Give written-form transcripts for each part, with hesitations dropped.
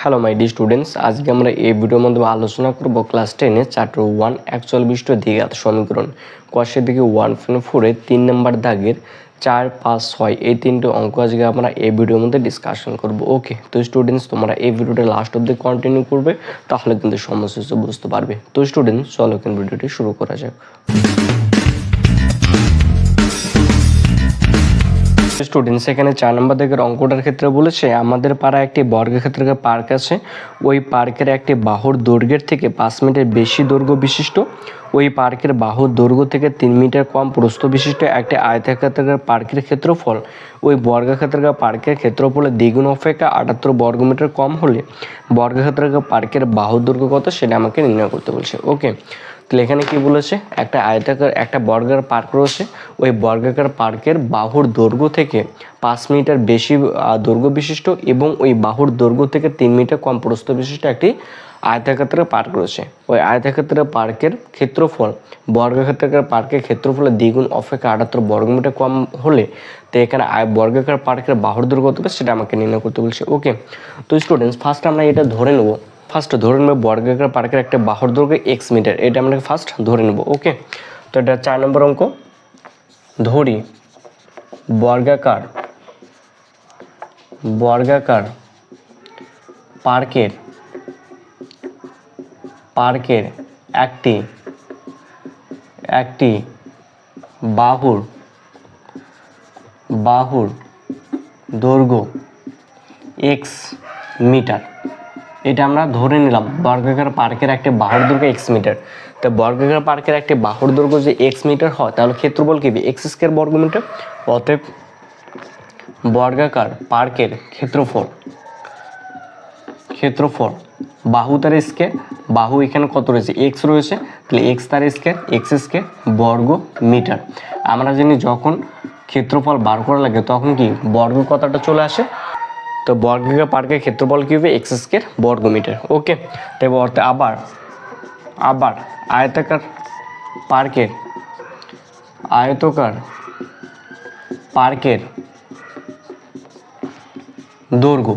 Hello my D students, আজকে আমরা এই ভিডিওর মধ্যে আলোচনা করব ক্লাস 10 চ্যাপ্টার 1 41 দ্বিঘাত সমীকরণ কোশ্চেন থেকে 1.4 3 নম্বর দাগের 4, 5, 6 এই তিনটে অঙ্ক আজকে আমরা এই ভিডিওর মধ্যে ডিসকাশন করব। ওকে, তো স্টুডেন্টস তোমরা এই ভিডিওটা লাস্ট অবধি কন্টিনিউ করবে, তাহলে কিন্তু সমস্ত কিছু বুঝতে পারবে। তো স্টুডেন্টস চলো কিন্তু ভিডিওটি শুরু করা যাক। স্টুডেন্টস এখানে 4 নম্বর থেকে অঙ্কটার ক্ষেত্রে বলেছে আমাদের পাড়ায় একটি বর্গক্ষেত্রের পার্ক আছে। ওই পার্কের একটি বাহুর দৈর্ঘ্যের থেকে 5 মিটার বেশি দৈর্ঘ্য বিশিষ্ট, ওই পার্কের বাহুর দৈর্ঘ্য থেকে 3 মিটার কম প্রস্থ বিশিষ্ট একটি আয়তক্ষেত্রের পার্কের ক্ষেত্রফল ওই বর্গক্ষেত্রের পার্কের ক্ষেত্রফলের দ্বিগুণ অপেক্ষা 78 বর্গমিটার কম হলে বর্গক্ষেত্রের পার্কের বাহুর দৈর্ঘ্য কত সেটা আমাকে নির্ণয় করতে বলছে। ওকে, তাহলে এখানে কি বলেছে, একটা আয়তাকার একটা বর্গাকার পার্ক রয়েছে, ওই বর্গাকার পার্কের বাহুর দৈর্ঘ্য থেকে 5 মিটার বেশি দৈর্ঘ্য বিশিষ্ট এবং ওই বাহুর দৈর্ঘ্য থেকে 3 মিটার কম প্রস্থ বিশিষ্ট একটি আয়তাক্ষেত্রের পার্ক রয়েছে। ওই আয়তাক্ষেত্রের পার্কের ক্ষেত্রফল বর্গক্ষেত্রের পার্কের ক্ষেত্রফলের দ্বিগুণ অপেক্ষা 78 বর্গমিটার কম হলে তো এখানে বর্গাকার পার্কের বাহুর দৈর্ঘ্য কত হবে সেটা আমাকে নির্ণয় করতে বলছে। ওকে, তো স্টুডেন্টস ফার্স্ট আমরা এটা ধরে নেব, ধরে নেব বর্গাকার পার্কের একটা বাহুর দৈর্ঘ্য x মিটার, এটা আমরা ফার্স্ট ধরে নেব। ওকে, তো এটা 4 নম্বর অঙ্ক। ধরি বর্গাকার পার্কের একটি বাহুর দৈর্ঘ্য x মিটার, এটা আমরা ধরে নিলাম বর্গাকার পার্কের একটা বাহুর দৈর্ঘ্য x মিটার। তো বর্গাকার পার্কের একটা বাহুর দৈর্ঘ্য যে x মিটার হয় তাহলে ক্ষেত্রফল কি হবে x স্কয়ার বর্গমিটার। অতএব বর্গাকার পার্কের ক্ষেত্রফল বাহু তার স্কয়ার, বাহু এখানে কত রয়েছে x রয়েছে, তাহলে x তার স্কয়ার x স্কয়ার বর্গ মিটার। আমরা জানি যখন ক্ষেত্রফল বার করা লাগে তখন কি বর্গ কথাটা চলে আসে, তো বর্গাকার পার্কের ক্ষেত্রফল কি হবে x স্কয়ার বর্গ মিটার। ওকে, তবে অর্থে আবার আয়তাকার পার্কের দৈর্ঘ্য,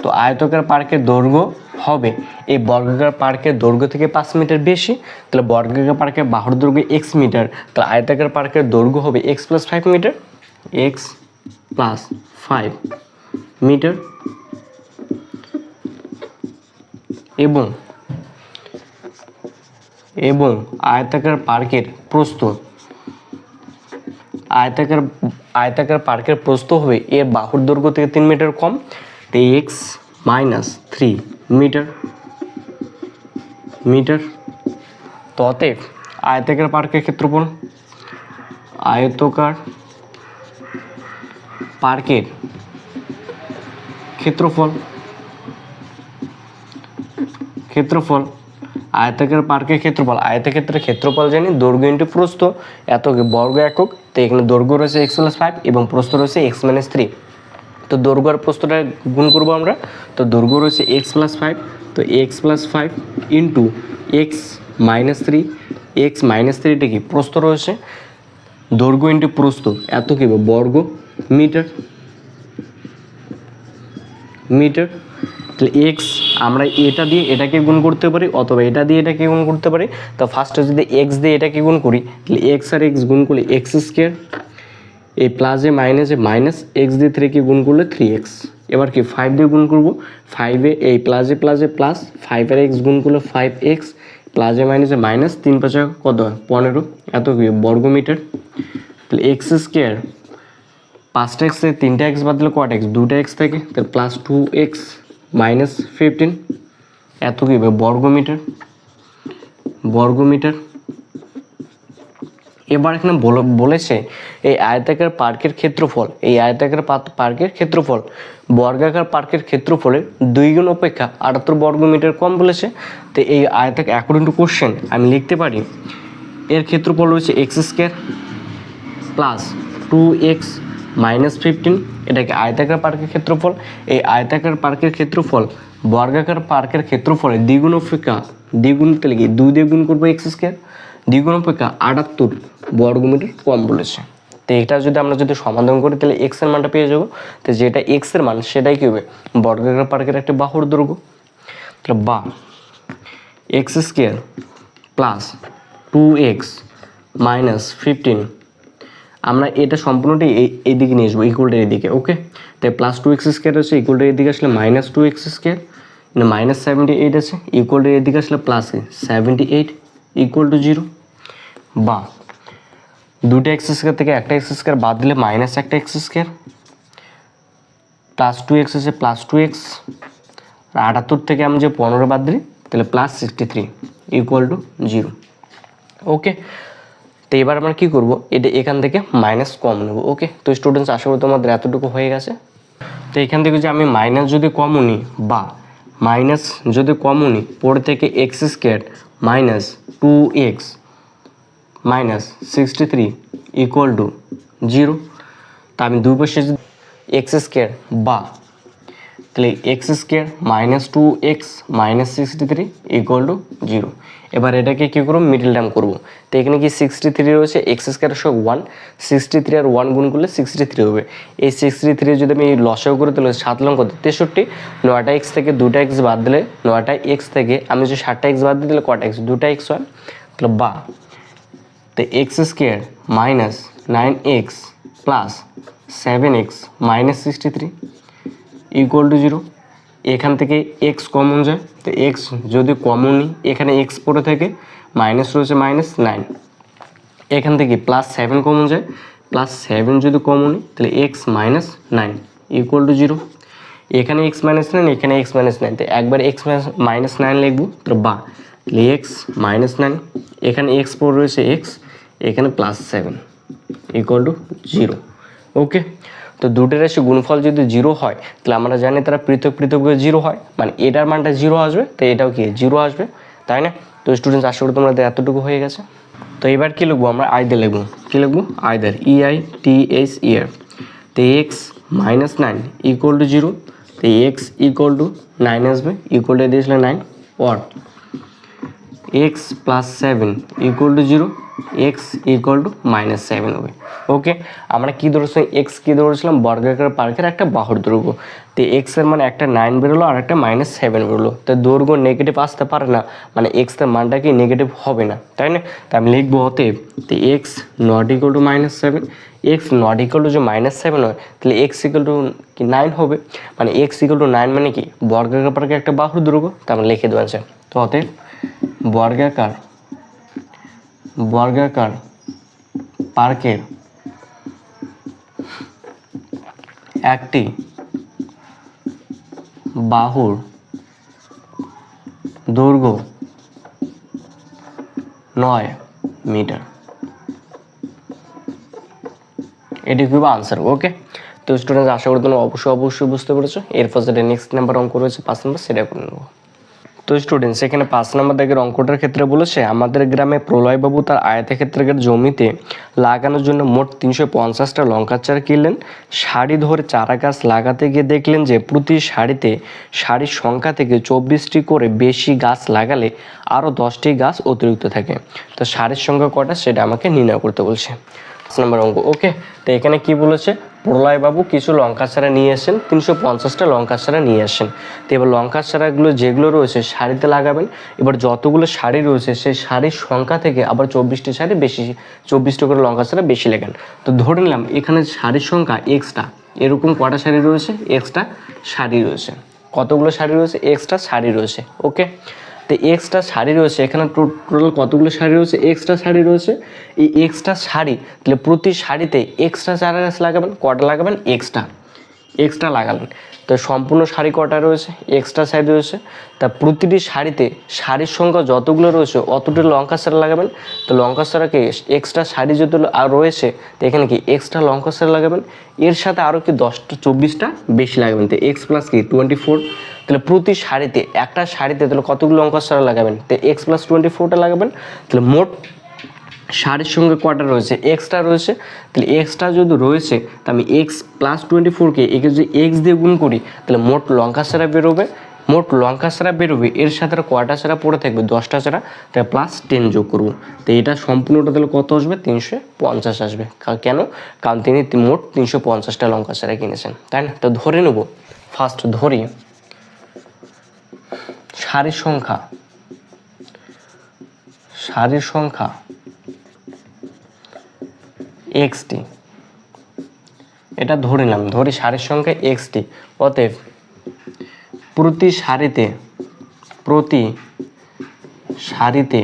তো আয়তাকার পার্কের দৈর্ঘ্য হবে এই বর্গাকার পার্কের দৈর্ঘ্য থেকে 5 মিটার বেশি, তাহলে বর্গাকার পার্কের বাহুর দৈর্ঘ্য x মিটার, তাহলে আয়তাকার পার্কের দৈর্ঘ্য হবে x + 5 মিটার, x + 5 মিটার এবং আয়তাকার পার্কের প্রস্থ হবে এর বাহুর দৈর্ঘ্য থেকে 3 মিটার কম, তো x - 3 মিটার। তো অতএব আয়তাকার পার্কের ক্ষেত্রফল আয়তাকার পার্কের ক্ষেত্রফল আয়তক্ষেত্রের ক্ষেত্রফল জানি দৈর্ঘ্য ইন্টু প্রস্থ, এত বর্গ একক, তো এখানে দৈর্ঘ্য রয়েছে x + 5 এবং প্রস্থ রয়েছে x - 3। তো দৈর্ঘ্য আর প্রস্থটা গুণ করবো আমরা, তো দৈর্ঘ্য রয়েছে x + 5, তো x + 5 ইন্টু x - 3, x - 3টা কি প্রস্থ রয়েছে, দৈর্ঘ্য ইন্টু প্রস্থ এত কি বর্গ মিটার। তাহলে x আমরা এটা দিয়ে এটাকে গুণ করতে পারি অথবা এটা দিয়ে এটাকে গুণ করতে পারি। তো ফার্স্টে যদি x দিয়ে এটাকে গুণ করি তাহলে x আর x গুণ করলে x স্কয়ার, এই প্লাসে মাইনাসে মাইনাস, x দিয়ে 3 কে গুণ করলে 3x। এবার কি 5 দিয়ে গুণ করব, 5 এ এই প্লাসে প্লাস 5 আর x গুণ করলে 5x, প্লাসে মাইনাসে মাইনাস, 3 × 5 কত হয় 15, এত কি বর্গ মিটার। তাহলে x স্কয়ার 5টা x থেকে 3টা x বাদ দিলে কয়টা x, 2টা x থাকে, তাহলে প্লাস 2x - 15, এত কি বর্গ মিটার। এবার এখানে বলেছে এই আয়তাকার পার্কের ক্ষেত্রফল বর্গাকার পার্কের ক্ষেত্রফলের 2 গুণ অপেক্ষা 78 বর্গমিটার কম বলেছে। তো এই আয়তাকার অ্যাকর্ডিং টু কোশ্চেন আমি লিখতে পারি এর ক্ষেত্রফল রয়েছে x স্কয়ার প্লাস 2x - 15, এটাকে আয়তাকার পার্কের ক্ষেত্রফল। এই আয়তাকার পার্কের ক্ষেত্রফল বর্গাকার পার্কের ক্ষেত্রফলের দ্বিগুণ অপেক্ষা, দ্বিগুণ তাহলে কি 2 দিয়ে গুণ করবো x স্কয়ার, দ্বিগুণ অপেক্ষা 78 বর্গমিটার কম বলেছে। তো এটা যদি আমরা যদি সমাধান করি তাহলে এক্স এর মানটা পেয়ে যাবো। তো যেটা এক্স এর মান সেটাই কি হবে, বর্গাকার পার্কের একটা বাহুর দৈর্ঘ্য। তাহলে বা x square plus 2x minus 15, আমরা এটা সম্পূর্ণটি এইদিকে নিয়ে আসবো, ইকুয়ালটা এইদিকে। ওকে, তাই প্লাস 2x স্কোয়ার আছে, ইকুয়ালটা এইদিকে আসলে মাইনাস 2x স্কোয়ার, মাইনাস 78 আছে, ইকুয়ালটা এইদিকে আসলে প্লাস 78 ইকুয়াল টু 0। বা দুটো এক্স স্কোয়ার থেকে একটা এক্স স্কোয়ার বাদ দিলে মাইনাস একটা এক্স স্কোয়ার, প্লাস 2x আছে প্লাস 2x, আর 78 থেকে আমি যে 15 বাদ দিই তাহলে প্লাস 63 ইকুয়াল টু 0। ওকে, তো এবার আমরা কী করবো, এটা এখান থেকে মাইনাস কম নেব। ওকে, তো স্টুডেন্টস আশা করি তোমাদের এতটুকু হয়ে গেছে। তো এখান থেকে যে আমি মাইনাস যদি কমও নিই বা মাইনাস যদি কমও নিই, পরে থেকে x square minus 2x minus 63 equal to 0। তা আমি দুই পাশে যদি এক্স স্কোয়ার বা তাহলে x square minus 2x minus 63 equal to 0। এবার এটাকে কী করবো, মিডল টার্ম করবো। তো এখানে কি 63 রয়েছে, এক্স স্কোয়ার সহ 1, 63 আর 1 গুণ করলে 63 হবে। এই 63 যদি আমি লসাও করে তাহলে 7 লং কত 63, 9টা এক্স থেকে 2টা এক্স বাদ দিলে 9টা এক্স থেকে আমি যদি 7টা এক্স বাদ দিই তাহলে কটা এক্স, 2টা এক্স হয়। তাহলে বা তো x square minus 9x plus 7x minus 63 equal to 0। এখান থেকে এক্স কমন যায়, তো এক্স যদি কমন নিই এখানে এক্স পড়ে থেকে মাইনাস রয়েছে মাইনাস 9, এখান থেকে প্লাস 7 কমন যায়, প্লাস 7 যদি কমন নিই তাহলে এক্স মাইনাস 9 ইকুয়াল টু 0। এখানে এক্স মাইনাস 9, এখানে এক্স মাইনাস 9, তো একবার এক্স মাইনাস 9 লিখবো। তো বা তাহলে এক্স মাইনাস 9, এখানে এক্স পড়ে রয়েছে এক্স, এখানে প্লাস 7 ইকুয়াল টু 0। ওকে, তো দুটো রাশি গুণফল যদি 0 হয় তাহলে আমরা জানি তারা পৃথক পৃথকভাবে 0 হয়, মানে এটার মানটা 0 আসবে, তো এটাও কি 0 আসবে, তাই না? তো স্টুডেন্টস আশা করি তোমাদের এতটুকু হয়ে গেছে। তো এবার কী লিখবো, আমরা আইদার লিখবো। কী লিখবো, আইদার EITH ইয়ার। তো এক্স মাইনাস 9 ইকুয়াল টু 0, তো এক্স ইকুয়াল টু 9 আসবে, ইকুয়াল টু দিয়েছিল 9, or x plus 7 equal to 0, x equal to minus 7 হবে। ওকে, আমরা কী ধরেছিলাম, এক্স কী ধরেছিলাম, বর্গাকার পার্কের একটা বাহুর দৈর্ঘ্য। তো এক্সের মানে একটা 9 বেরোলো আর একটা মাইনাস 7 বেরোলো, তো দৈর্ঘ্য নেগেটিভ আসতে পারে না, মানে এক্সের মানটা কি নেগেটিভ হবে না, তাই না? তো আমি লিখবো অতএব তো x not equal to minus 7, x not equal to যে মাইনাস 7 হয় তাহলে এক্স ইকুয়াল টু কি 9 হবে, মানে এক্স ইকুয়াল টু 9 মানে কি বর্গাকার পার্কের একটা বাহুর দৈর্ঘ্য। তো আমরা লিখে দেওয়া আছে। তো অতএব বর্গাকার পার্কের একটি বাহুর দৈর্ঘ্য 9 মিটার। এটি খুব আনসার। ওকে, তো স্টুডেন্টস আশা করি তোমরা অবশ্যই বুঝতে পেরেছো। এরপর যেটা নেক্সট নাম্বার অঙ্ক রয়েছে 5 নম্বর, সেটা করে নেবো। তো স্টুডেন্টস এখানে 5 নম্বর দাগের অঙ্কটার ক্ষেত্রে বলেছে আমাদের গ্রামে প্রলয়বাবু তার আয়তক্ষেত্রের জমিতে লাগানোর জন্য মোট 350টা লঙ্কার চারা কিনলেন। সারি ধরে চারা গাছ লাগাতে গিয়ে দেখলেন যে প্রতি সারিতে সারির সংখ্যা থেকে 24টি করে বেশি গাছ লাগালে আরও 10টি গাছ অতিরিক্ত থাকে। তো সারির সংখ্যা কটা সেটা আমাকে নির্ণয় করতে বলছে। 5 নম্বর অঙ্ক। ওকে, তো এখানে কি বলেছে, প্রলয়বাবু কিছু লঙ্কা চারা নিয়ে আসেন, 350টা লঙ্কা চারা নিয়ে আসেন। তো এবার লঙ্কা চারাগুলো যেগুলো রয়েছে সারিতে লাগাবেন। এবার যতগুলো সারি রয়েছে সেই সারির সংখ্যা থেকে আবার 24টি সারি বেশি, 24টি করে লঙ্কা চারা বেশি লাগান। তো ধরে নিলাম এখানে সারির সংখ্যা এক্সট্রা, এরকম কটা সারি রয়েছে, এক্সট্রা সারি রয়েছে। কতগুলো সারি রয়েছে, এক্সট্রা সারি রয়েছে। ওকে, তো এক্সট্রা সারি রয়েছে, এখানে টোটাল কতগুলো সারি রয়েছে, এক্সট্রা সারি রয়েছে। এই এক্সট্রা সারি তাহলে প্রতি সারিতে এক্সট্রা চারা গাছ লাগাবেন, কটা লাগাবেন, এক্সট্রা লাগালেন। তো সম্পূর্ণ সারি কটা রয়েছে, এক্সট্রা সারি রয়েছে। তা প্রতিটি সারিতে সারির সংখ্যা যতগুলো রয়েছে অতটি লঙ্কা চারা লাগাবেন। তো লঙ্কা চারাকে এক্সট্রা সারি যত আর রয়েছে তো এখানে কি এক্সট্রা লঙ্কা চারা লাগাবেন, এর সাথে আরও কি 24টা বেশি লাগাবেন। তো এক্স প্লাস কি 24, তাহলে প্রতি সারিতে একটা সারিতে তাহলে কতগুলো লঙ্কা চারা লাগাবেন, তো এক্স প্লাস 24টা লাগাবেন। তাহলে মোট সারির সঙ্গে কটা রয়েছে, এক্সট্রা রয়েছে। তাহলে এক্সট্রা যদি রয়েছে তা আমি এক্স প্লাস 24কে একে যদি এক্স দিয়ে গুণ করি তাহলে মোট লঙ্কা চারা বেরোবে মোট লঙ্কা ছাড়া বেরোবে, এর সাথে আর কয়টা ছাড়া পড়ে থাকবে, 10টা ছাড়া, তাই প্লাস 10 যোগ করবো। তো এটা সম্পূর্ণটা তাহলে কত আসবে, 350 আসবে। কেন, কারণ তিনি মোট 350টা লঙ্কা ছাড়া কিনেছেন, তাই না। তো ধরে নেব, ফার্স্ট ধরি সারির সংখ্যা xটি, এটা ধরে নিলাম, ধরি সারির সংখ্যা xটি। অতএব প্রতি সারিতে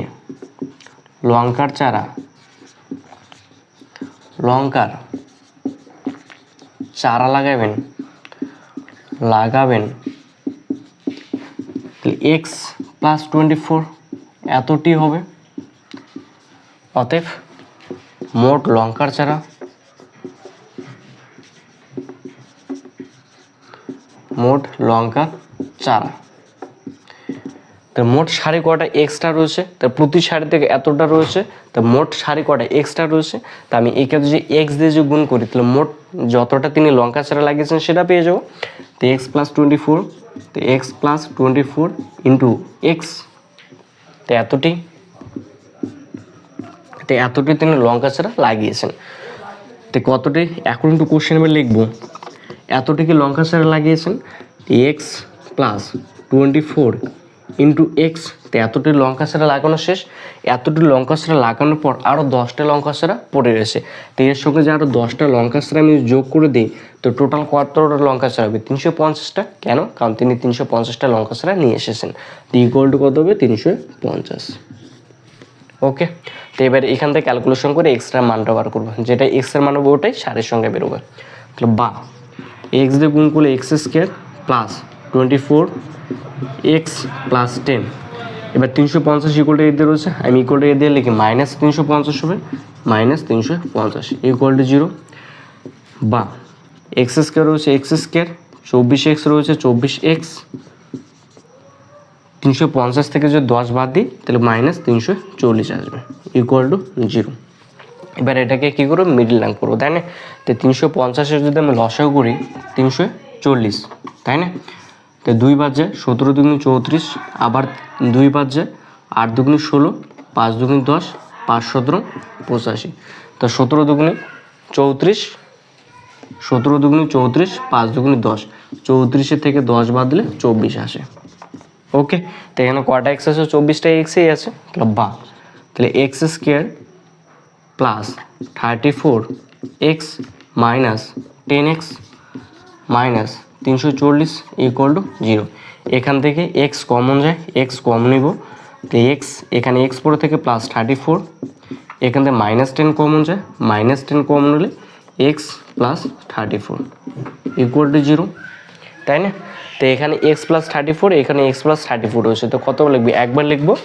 লঙ্কার চারা লাগাবেন x প্লাস 24 এতটি হবে। অতএব মোট লঙ্কার চারা তো মোট সারি কটা এক্সট্রা রয়েছে, তো প্রতি সারি থেকে এতটা রয়েছে, তো মোট সারি কটা এক্সট্রা রয়েছে। তা আমি একে যদি এক্স দিয়ে যে গুণ করি, তাহলে মোট যতটা তিনি লঙ্কা চারা লাগিয়েছেন সেটা পেয়ে যাবো। তো এক্স প্লাস 24, তো এক্স প্লাস 24 ইন্টু এক্স, তো এতটি তিনি লঙ্কা চারা লাগিয়েছেন। তো কতটি এখন একটু কোশ্চেন আমি লিখবো, এতটি কি লঙ্কা চারা লাগিয়েছেন, এক্স প্লাস 24 ইন্টু এক্স। তো এতটি লঙ্কা চারা লাগানো শেষ। এতটি লঙ্কা চারা লাগানোর পর আরও 10টা লঙ্কা চারা পড়ে রয়েছে। তো এর সঙ্গে যে আরও 10টা লঙ্কা চারা আমি যোগ করে দিই, তো টোটাল কতটা লঙ্কা চারা হবে, 350টা। কেন, কারণ তিনি 350টা লঙ্কা চারা নিয়ে এসেছেন। তো ইকুয়াল টু কত হবে, 350। ওকে, তো এবার এখান থেকে ক্যালকুলেশন করে এক্সট্রা মানটা বার করবো, যেটা এক্সের মান হবে ওটাই সারের সঙ্গে বেরোবে। তাহলে বা এক্স দিয়ে গুণ করলে x square plus 24 x plus 10। এবার 350 ইকুয়াল টু এ দিয়ে রয়েছে, আমি ইকুয়াল টু এ দিয়ে লিখি মাইনাস 350 হবে, মাইনাস 350 ইকুয়াল টু 0। বা এক্স স্কোয়ার রয়েছে এক্স স্কোয়ার, 24x রয়েছে 24x, 350 থেকে যদি 10 বাদ দিই তাহলে মাইনাস 340 আসবে, ইকুয়াল টু 0। এবার এটাকে কী করবো, মিডল টার্ম করবো, তাই না। তো 350-এর যদি আমি লসাগু করি 340, তাই না। তো 2 বাদ যায়, 17 দুগুণে 34, আবার 2 বাদ যায়, 8 দুগুণে 16, 5 দুগুণে 10, 5 17 85। তো 17 দুগুণে 34, 5 দুগুণে 10, 34-এর থেকে 10 বাদ দিলে 24 আসে। ওকে, তো এখানে কয়টা এক্স আছে, 24টা এক্সই আছে। তাহলে বা তাহলে x square plus 34 x minus 10x minus 340 equal to 0। এখান থেকে এক্স কমন যায়, এক্স কম নিব, তো এক্স এখানে এক্স পরে থেকে প্লাস 34, এখান থেকে মাইনাস 10 কমন যায়, মাইনাস 10 কমন হলে এক্স প্লাস 34 ইকুয়াল টু 0, তাই না। তো এখানে এক্স প্লাস 34, এখানে এক্স প্লাস 34 রয়েছে, তো কতবার লিখবি, একবার লিখবো।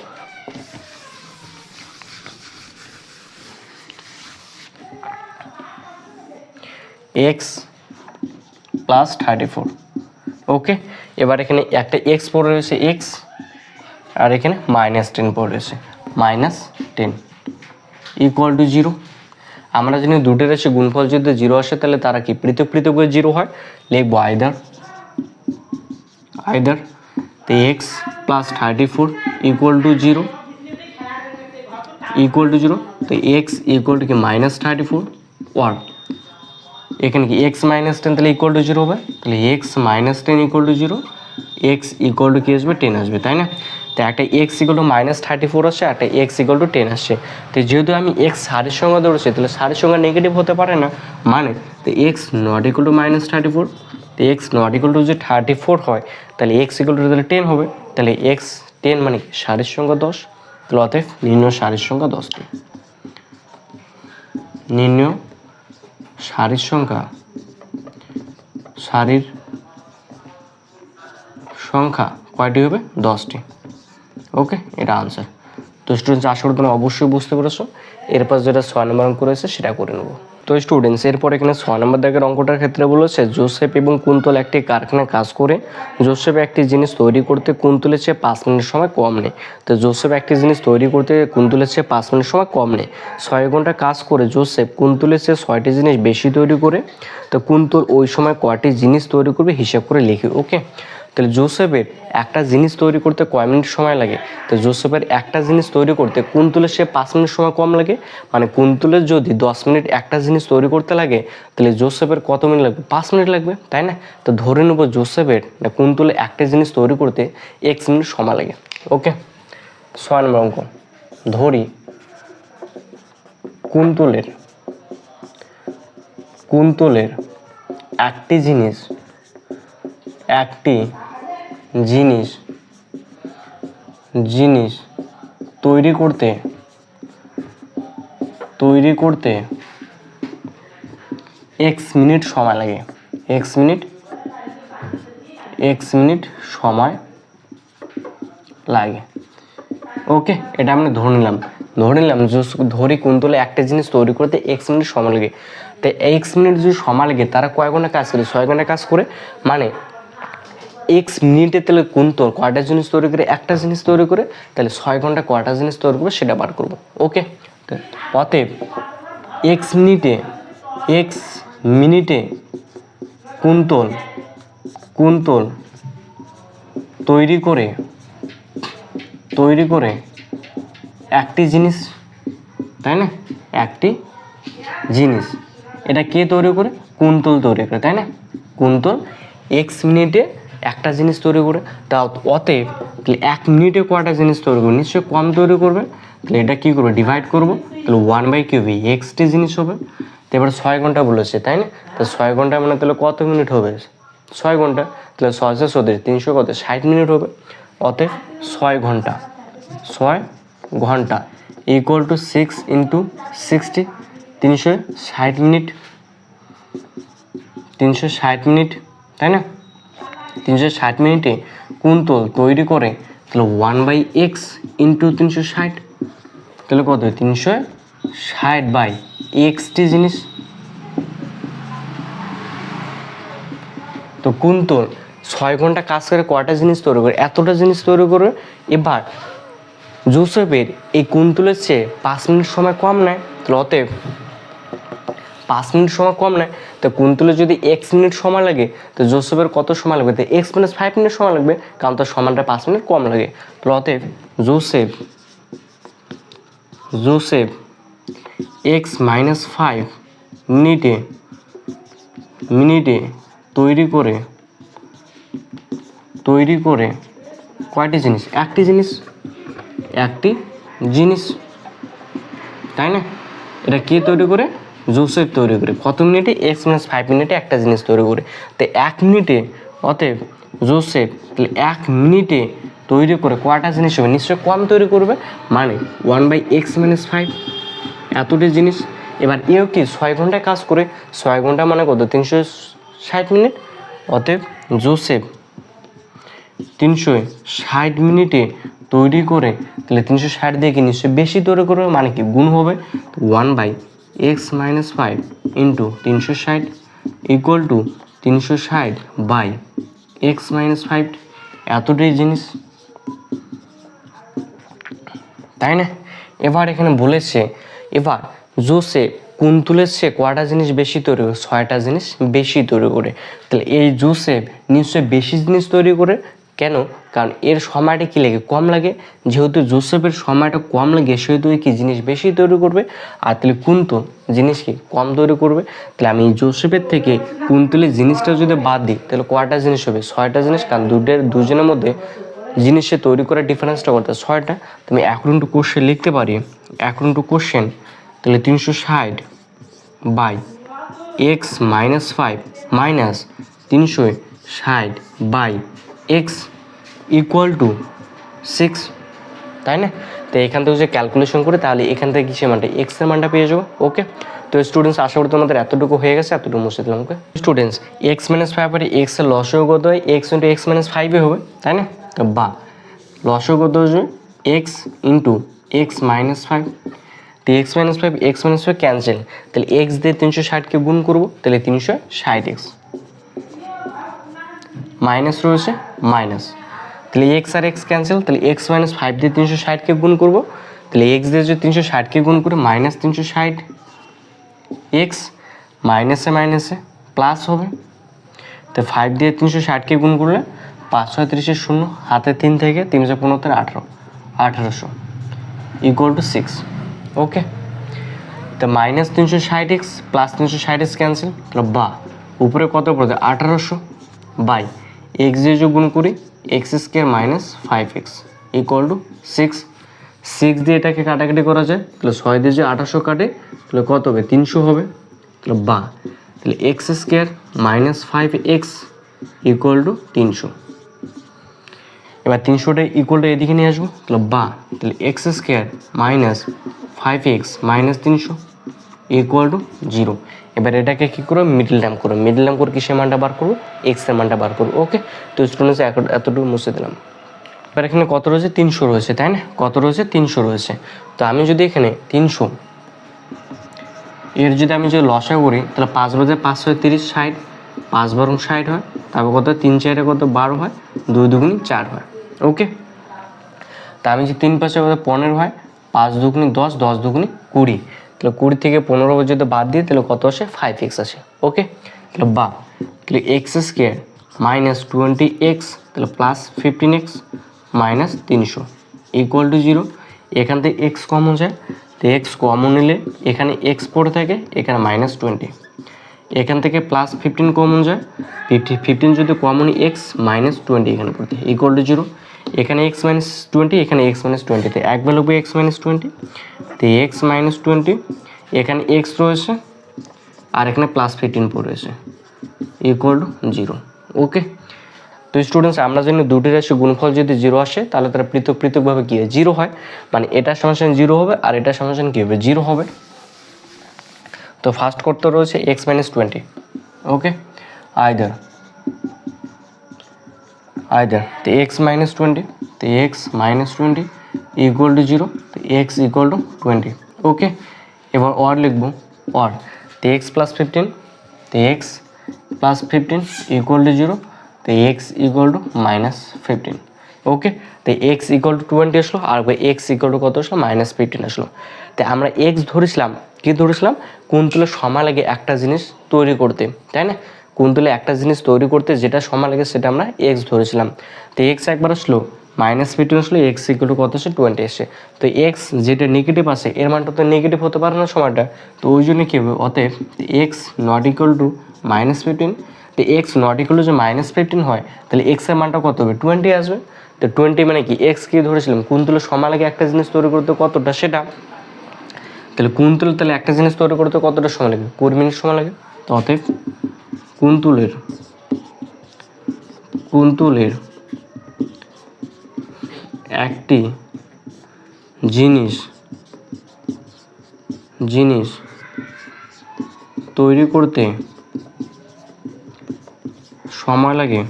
X plus 34। ওকে, এবার এখানে একটা এক্স পড়ে রয়েছে এক্স, আর এখানে মাইনাস 10 পড়ে রয়েছে, মাইনাস 10 ইকুয়াল টু 0। আমরা জানি দুটো রাশি গুণফল যদি 0 আসে তাহলে তারা কি পৃথক পৃথক 0 হয়, লিখবো আইদার তো এক্স প্লাস 34 ইকুয়াল টু 0, তো এক্স ইকুয়াল টু কি মাইনাস 34, ওয়ার এখানে কি এক্স মাইনাস 10 তাহলে ইকুয়াল টু 0 হবে, তাহলে x minus 10 equal to 0, x equal to কি আসবে, 10 আসবে, তাই না। তো একটা এক্স ইকুয়াল টু মাইনাস 34 আসছে, একটা এক্স ইকুয়াল টু 10 আসছে। তো যেহেতু আমি এক্স সারের সংখ্যা ধরেছি, তাহলে সারের সংখ্যা নেগেটিভ হতে পারে না, মানে তো x not equal to minus 34, তো এক্স নট ইকুয়াল টু যদি 34 হয় তাহলে এক্স ইকুয়াল টু তাহলে 10 হবে, তাহলে এক্স 10 মানে সারের সংখ্যা 10, তাহলে অতএব নির্ণয় সারের সংখ্যা 10টি। নির্ণয় সারির সংখ্যা কয়টি হবে, 10টি। ওকে, এটা আনসার। তো স্টুডেন্টস আশা করি তোমরা অবশ্যই বুঝতে পেরেছো। এরপর যেটা 6 নম্বর অঙ্ক রয়েছে সেটা করে নেবো। তো স্টুডেন্টস এরপর এখানে 6 নম্বর দাগের অঙ্কটার ক্ষেত্রে বলেছে জোসেফ এবং কুন্তল একটি কারখানায় কাজ করে। জোসেফ একটি জিনিস তৈরি করতে কুন্তলের চেয়ে 5 মিনিট সময় কম নেয়। তো জোসেফ একটি জিনিস তৈরি করতে কুন্তলের চেয়ে 5 মিনিট সময় কম নেয়। 6 ঘন্টা কাজ করে জোসেফ কুন্তলের চেয়ে 6টি জিনিস বেশি তৈরি করে। তো কুন্তল ওই সময় কয়টি জিনিস তৈরি করবে হিসাব করে লিখি। ওকে, তাহলে জোসেফের একটা জিনিস তৈরি করতে কয় মিনিট সময় লাগে? তো জোসেফের একটা জিনিস তৈরি করতে কুন্তলের সে 5 মিনিট সময় কম লাগে, মানে কুন্তলের যদি 10 মিনিট একটা জিনিস তৈরি করতে লাগে তাহলে জোসেফের কত মিনিট লাগবে? 5 মিনিট লাগবে, তাই না? তো ধরে নেব জোসেফের কুন্তলে একটা জিনিস তৈরি করতে x মিনিট সময় লাগে। ওকে, 6 নম্বর অঙ্ক। ধরি কুন্তলের একটি জিনিস তৈরি করতে x মিনিট সময় লাগে, x মিনিট সময় লাগে। ওকে, এটা আমরা ধরে নিলাম ধরি কুন্তলে একটা জিনিস তৈরি করতে x মিনিট সময় লাগে। তো x মিনিট যদি সময় লাগে তারা কয় ঘন্টা কাজ করে? 6 ঘন্টা কাজ করে, মানে x মিনিটে তাহলে কুন্তল কয়টা জিনিস তৈরি করে? একটা জিনিস তৈরি করে, তাহলে 6 ঘন্টা কয়টা জিনিস তৈরি করবে সেটা বার করবো। ওকে, অতএব x মিনিটে কুন্তল তৈরি করে একটি জিনিস, তাই না? একটি জিনিস, এটা কে তৈরি করে? কুন্তল তৈরি করে, তাই না? কুন্তল x মিনিটে একটা জিনিস তৈরি করে, তা অতএব 1 মিনিটে কয়টা জিনিস তৈরি করবে? নিশ্চয়ই কম তৈরি করবে। তাহলে এটা কি করবো? ডিভাইড করবো, তাহলে 1/3 এক্সটি জিনিস হবে। তো এবার 6 ঘন্টা বলেছে, তাই না? তো 6 ঘন্টা মানে তাহলে কত মিনিট হবে? 6 ঘন্টা, তাহলে 6 × 4 = 300 কত? 60 মিনিট হবে। অতএব 6 ঘন্টা ইকুয়াল টু 6 × 60, 360 মিনিট, 360 মিনিট, তাই না? 360 মিনিটে কুন্তল তৈরি করে, তাহলে 1/x × 360, তাহলে কত? 360/xটি জিনিস। তো কুন্তল 6 ঘন্টা কাজ করে কয়টা জিনিস তৈরি করে? এতটা জিনিস তৈরি করে। এবার জোসেফের এই কুন্তলের চেয়ে 5 মিনিট সময় কম নেয়, তাহলে অতএব 5 মিনিট সময় কম নেয়, তো কুন্তলের যদি x মিনিট সময় লাগে তো জোসেফের কত সময় লাগবে? তো x - 5 মিনিট সময় লাগবে, কারণ তার সমানটা 5 মিনিট কম লাগে। তাহলে অতএব জোসেফ x - 5 মিনিটে তৈরি করে কয়টি জিনিস? একটি জিনিস, তাই না? এটা কে তৈরি করে? জোসেফ তৈরি করে। কত মিনিটে? x - 5 মিনিটে একটা জিনিস তৈরি করে। তো 1 মিনিটে, অতএব জোসেফ তাহলে 1 মিনিটে তৈরি করে কয়টা জিনিস হবে? নিশ্চয়ই কম তৈরি করবে, মানে 1/x - 5 এতটি জিনিস। এবার এও কি 6 ঘন্টায় কাজ করে, 6 ঘন্টা মানে কত? 360 মিনিট। অতএব জোসেফ 360 মিনিটে তৈরি করে, তাহলে 360 দিয়ে কি নিশ্চয়ই বেশি তৈরি করবে, মানে কি গুণ হবে। 1/x - 5 × 360 ইকুয়াল টু 360/x - 5 এতটাই জিনিস, তাই না? এবার এখানে বলেছে, এবার জোসেফ কুন্তলের চেয়ে কয়টা জিনিস বেশি তৈরি করে? 6টা জিনিস বেশি তৈরি করে। তাহলে এই জোসেফ নিশ্চয়ই বেশি জিনিস তৈরি করে, কেন? কারণ এর সময়টা কি লাগে? কম লাগে। যেহেতু জোসেফের সময়টা কম লাগে সেহেতু কি জিনিস বেশি তৈরি করবে, আর তাহলে কুন্তল জিনিস কি কম তৈরি করবে। তাহলে আমি জোসেফের থেকে কুন্তলের জিনিসটা যদি বাদ দিই তাহলে কয়টা জিনিস হবে? 6টা জিনিস, কারণ দুজনের মধ্যে জিনিসে তৈরি করার ডিফারেন্সটা করতে 6টা। তুমি অ্যাকর্ডিং টু কোশ্চেন লিখতে পারি, অ্যাকর্ডিং টু কোশ্চেন, তাহলে 360/x - 5 minus 360/x equal to 6, তাই না? তো এখান থেকে যদি ক্যালকুলেশন করে তাহলে এখান থেকে কিসের মানটা? x এর মানটা পেয়ে যাবো। ওকে, তো স্টুডেন্টস আশা করি তোমাদের এতটুকু হয়ে গেছে, এতটুকু মুছে দিলাম। ওকে স্টুডেন্টস, x - 5 আর x এর লসও কত হয়? x × x - 5 হবে, তাই না? তো বা লসও কত হচ্ছে? x × x - 5। তো x - 5 x - 5 ক্যান্সেল, তাহলে x দিয়ে 360কে গুণ করবো, তাহলে 360x মাইনাস রয়েছে মাইনাস, তাহলে x আর x ক্যান্সেল, তাহলে x - 5 দিয়ে 360কে গুণ করবো, তাহলে x দিয়ে যদি 360কে গুণ করে মাইনাস 360x, মাইনাসে মাইনাসে প্লাস হবে, তো 5 দিয়ে 360কে গুণ করলে 536 শূন্য, হাতে 3 থেকে 315 18, 1800 ইকুয়াল টু 6। ওকে, তো minus 360x plus 360x cancel, তাহলে বা উপরে কত পড়বে 1800 বাই এক্স দিয়ে যোগ গুণ করি x square minus 5x equal to 6। 6 দিয়ে এটাকে কাটাকাটি করা যায়, তাহলে 6 দিয়ে যে 1800 কাটে তাহলে কত হবে 300 হবে, তাহলে বা তাহলে x square minus 5x equal to 300। এবার 300টা ইকুয়ালটা এদিকে নিয়ে আসবো, তাহলে বা তাহলে x square minus 5x minus 300 equal to 0। এবার এটাকে কী করবো মিডল টার্ম করবো, মিডল টার্ম করে কিসের মানটা বার করবো এক্সের মানটা বার করবো। ওকে, তো স্টুডেন্টস এতটুকু মুছে দিলাম। এবার এখানে কত রয়েছে 300 রয়েছে, তাই না? কত রয়েছে 300 রয়েছে। তো আমি যদি এখানে 300 এর যদি আমি যদি লসা করি তাহলে 5 বাজে 5 হয় 30, 60, 5 বরং 60 হয়, তারপর কত 3 4 কত 12 হয়, 2 দুগুণি 4 হয়। ওকে, তা আমি যে 3 5 কত 15 হয়, 5 দুগুণি 10, 10 দুগুণি 20, তাহলে 20 থেকে 15 যদি বাদ দিই তাহলে কত আসে 5x আসে। ওকে, তাহলে বা তাহলে এক্স স্কোয়ার মাইনাস 20x তাহলে plus 15x minus 300 equal to 0। এখান থেকে এক্স কমন যায়, তো এক্স কমন নিলে এখানে এক্স পড়ে থাকে, এখানে মাইনাস 20, এখান থেকে প্লাস 15 কমন যায়, 15 যদি কমন এক্স মাইনাস 20 এখানে পড়তে ইকুয়াল টু 0। এখানে এক্স মাইনাস 20, এখানে এক্স মাইনাস 20, তো এক ভ্যালু এক্স মাইনাস 20, তো এক্স মাইনাস 20 এখানে এক্স রয়েছে আর এখানে প্লাস 15 পড়েছে ইকুয়াল টু 0। ওকে, তো স্টুডেন্টস আমরা জানি দুটি রাশি গুণফল যদি 0 আসে তাহলে তারা পৃথক পৃথকভাবে কী হয় 0 হয়, মানে এটার সমান 0 হবে আর এটার সমান কী হবে 0 হবে। তো ফার্স্ট করতে রয়েছে এক্স মাইনাস 20। ওকে, আইদার তো এক্স মাইনাস 20, তো এক্স মাইনাস 20 ইকুয়াল টু 0, তো এক্স ইকুয়াল টু 20। ওকে, এবার অর লিখবো, অর তো এক্স প্লাস 15, তো এক্স প্লাস 15 ইকুয়াল টু 0, তো এক্স ইকুয়াল টু মাইনাস 15। ওকে, তো এক্স ইকুয়াল টু 20 আসলো আর এক্স ইকুয়াল টু কত আসলো মাইনাস 15 আসলো। তো আমরা এক্স ধরেছিলাম, কি ধরেছিলাম কোন তুলে সময় লাগে একটা জিনিস তৈরি করতে, তাই না? কোন তুলে একটা জিনিস তৈরি করতে যেটা সময় লাগে সেটা আমরা এক্স ধরেছিলাম। তো এক্স একবার আসলো মাইনাস 15 আসলো, এক্স ইকুয়াল টু কত আসে 20 এসে। তো এক্স যেটা নেগেটিভ আসে এর মানটা তো নেগেটিভ হতে পারে না সময়টা, তো ওই জন্য কী হবে অতএব x not equal to minus 15। তো এক্স নট ইকুয়াল টু যে মাইনাস 15 হয় তাহলে এক্সের মানটা কত হবে 20 আসবে। তো 20 মানে কি এক্স কি ধরেছিলাম কোন তুলে সময় লাগে একটা জিনিস তৈরি করতে কতটা সেটা, তাহলে কোন তুলে তাহলে একটা জিনিস তৈরি করতে কতটা সময় লাগে 20 মিনিট সময় লাগে। তো অতএব কোন তুলের একটি জিনিস তৈরি করতে সময় লাগে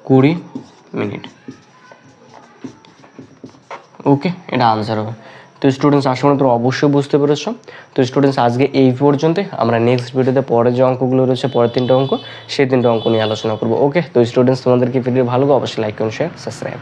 20 মিনিট। ওকে, এটা আনসার হবে। তো স্টুডেন্টস আশা করি তোমরা অবশ্যই বুঝতে পেরেছো। তো স্টুডেন্টস আজকে এই পর্যন্ত, আমরা নেক্সট ভিডিওতে পরে যে অঙ্কগুলো রয়েছে পরের 3টে অঙ্ক সেই 3টে অঙ্ক নিয়ে আলোচনা করবো। ওকে, তো স্টুডেন্টস তোমাদেরকে ভিডিও ভালো অবশ্যই লাইক করুন, শেয়ার, সাবস্ক্রাইব।